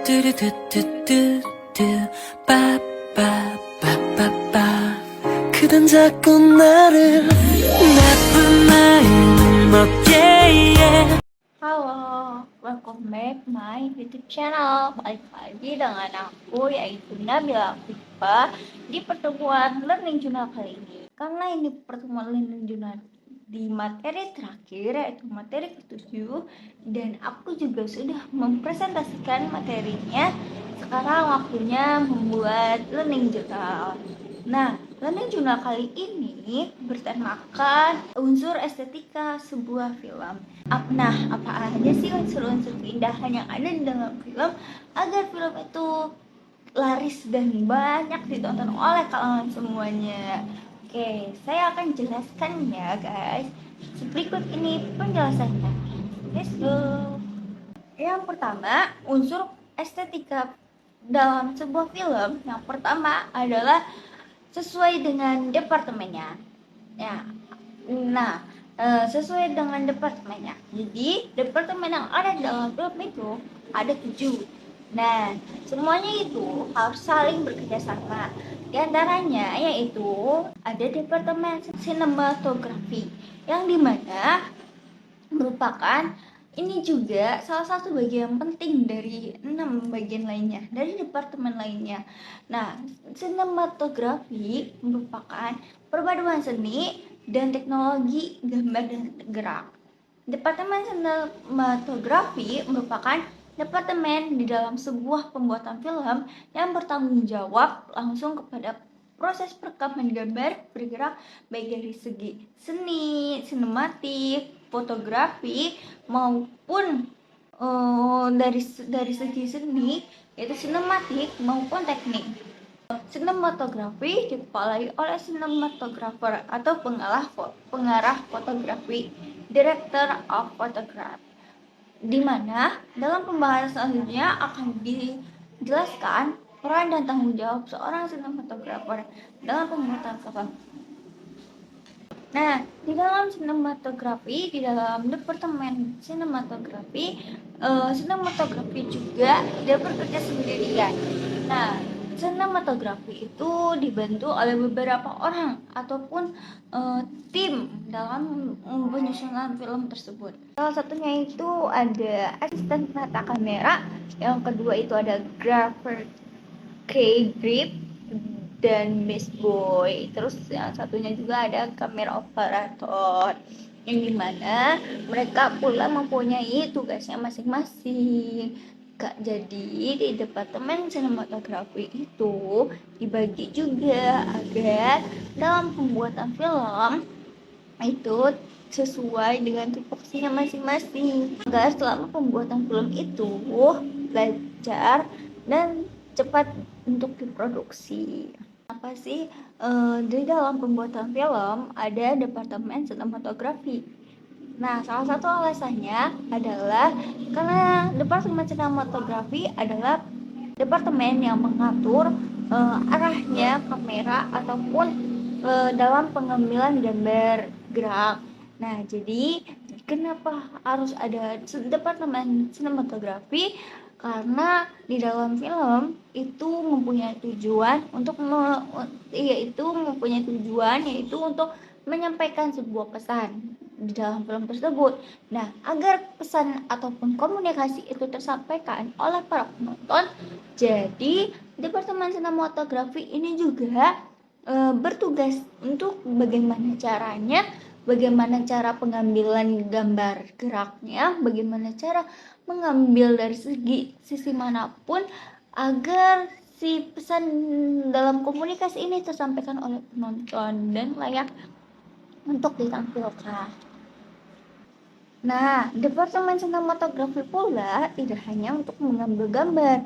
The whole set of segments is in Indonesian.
뚜루뚜뚜뚜뚜 빠빠빠빠빠 그댄 자꾸 나를 나쁜 마음 먹게 해. Halo, welcome back my YouTube channel. Balik lagi dengan aku yaitu Nabila Fifa di pertemuan Learning Journal kali ini. Karena ini pertemuan Learning Journal di materi terakhir yaitu materi ke-7 dan aku juga sudah mempresentasikan materinya. Sekarang waktunya membuat Learning Journal. Nah, Learning Journal kali ini bertemakan unsur estetika sebuah film. Nah, apa aja sih unsur-unsur keindahan yang ada di dalam film agar film itu laris dan banyak ditonton oleh kalangan semuanya? Oke, saya akan jelaskan ya guys. Berikut ini penjelasannya. Let's go. Yang pertama, unsur estetika dalam sebuah film. Yang pertama adalah sesuai dengan departemennya. Ya. Nah, sesuai dengan departemennya. Jadi, departemen yang ada dalam film itu ada 7. Nah, semuanya itu harus saling bekerjasama. Di antaranya yaitu ada departemen sinematografi yang dimana merupakan ini juga salah satu bagian penting dari 6 bagian lainnya, dari departemen lainnya. Nah, sinematografi merupakan perpaduan seni dan teknologi gambar dan gerak. Departemen sinematografi merupakan departemen di dalam sebuah pembuatan film yang bertanggung jawab langsung kepada proses perekaman gambar bergerak baik dari segi seni, sinematik, fotografi maupun dari segi seni yaitu sinematik maupun teknik. Sinematografi dikepalai oleh sinematografer atau pengarah fotografi, director of photography, di mana dalam pembahasan selanjutnya akan dijelaskan peran dan tanggung jawab seorang sinematografer dalam pembuatan film. Nah, di dalam sinematografi, di dalam departemen sinematografi, sinematografi juga tidak bekerja sendirian. Nah, sinematografi itu dibantu oleh beberapa orang ataupun tim dalam penyusunan film tersebut. Salah satunya itu ada asisten penata kamera, yang kedua itu ada grapher K-grip dan Miss Boy. Terus yang satunya juga ada kamera operator, yang dimana mereka pula mempunyai tugasnya masing-masing. Jadi di departemen sinematografi itu dibagi juga agar dalam pembuatan film itu sesuai dengan tupoksinya masing-masing, agar selama pembuatan film itu lancar dan cepat untuk diproduksi. Apa sih di dalam pembuatan film ada departemen sinematografi? Nah, salah satu alasannya adalah karena departemen sinematografi adalah departemen yang mengatur arahnya kamera ataupun dalam pengambilan gambar gerak. Nah, jadi kenapa harus ada departemen sinematografi? Karena di dalam film itu mempunyai tujuan yaitu untuk menyampaikan sebuah pesan di dalam film tersebut. Nah, agar pesan ataupun komunikasi itu tersampaikan oleh para penonton, jadi departemen sinematografi ini juga bertugas untuk bagaimana cara pengambilan gambar geraknya, bagaimana cara mengambil dari sisi manapun agar si pesan dalam komunikasi ini tersampaikan oleh penonton dan layak untuk ditampilkan. Nah, departemen sinematografi pula tidak hanya untuk mengambil gambar.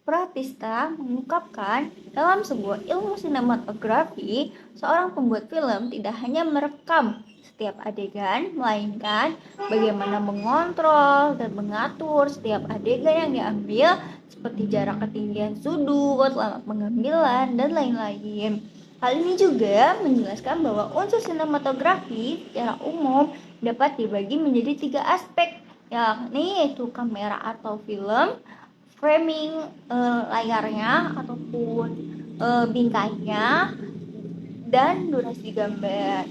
Pratista mengungkapkan dalam sebuah ilmu sinematografi, seorang pembuat film tidak hanya merekam setiap adegan, melainkan bagaimana mengontrol dan mengatur setiap adegan yang diambil, seperti jarak ketinggian sudut, lama pengambilan, dan lain-lain. Hal ini juga menjelaskan bahwa unsur sinematografi secara umum dapat dibagi menjadi 3 aspek, yakni itu kamera atau film, framing layarnya ataupun bingkainya, dan durasi gambar.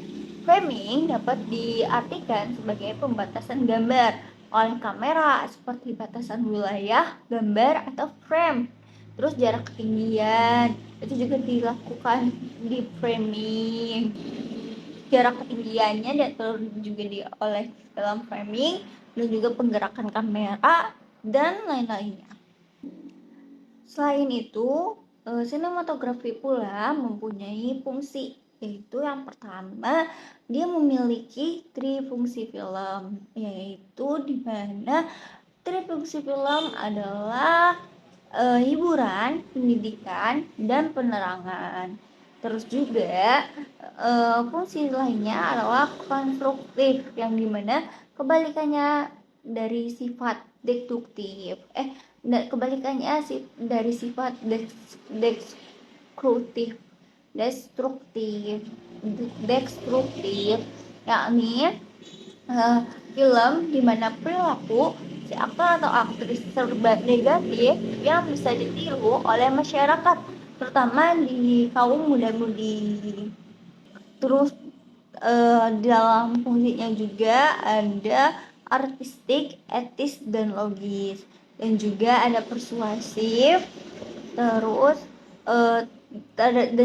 Framing dapat diartikan sebagai pembatasan gambar oleh kamera seperti batasan wilayah gambar atau frame. Terus jarak ketinggian itu juga dilakukan di framing. Jarak ketinggiannya diatur juga oleh dalam framing, dan juga penggerakan kamera dan lain-lainnya. Selain itu, sinematografi pula mempunyai fungsi, yaitu yang pertama, dia memiliki trifungsi film, yaitu di mana trifungsi film adalah hiburan, pendidikan, dan penerangan. Terus juga fungsi lainnya adalah konstruktif, yang dimana kebalikannya dari sifat deduktif. Kebalikannya dari sifat destruktif, yakni film di mana perilaku si aktor atau aktris serba negatif yang bisa ditiru oleh masyarakat, terutama di kaum muda-mudi. Terus dalam fungsinya juga ada artistik, etis, dan logis, dan juga ada persuasif, terus dan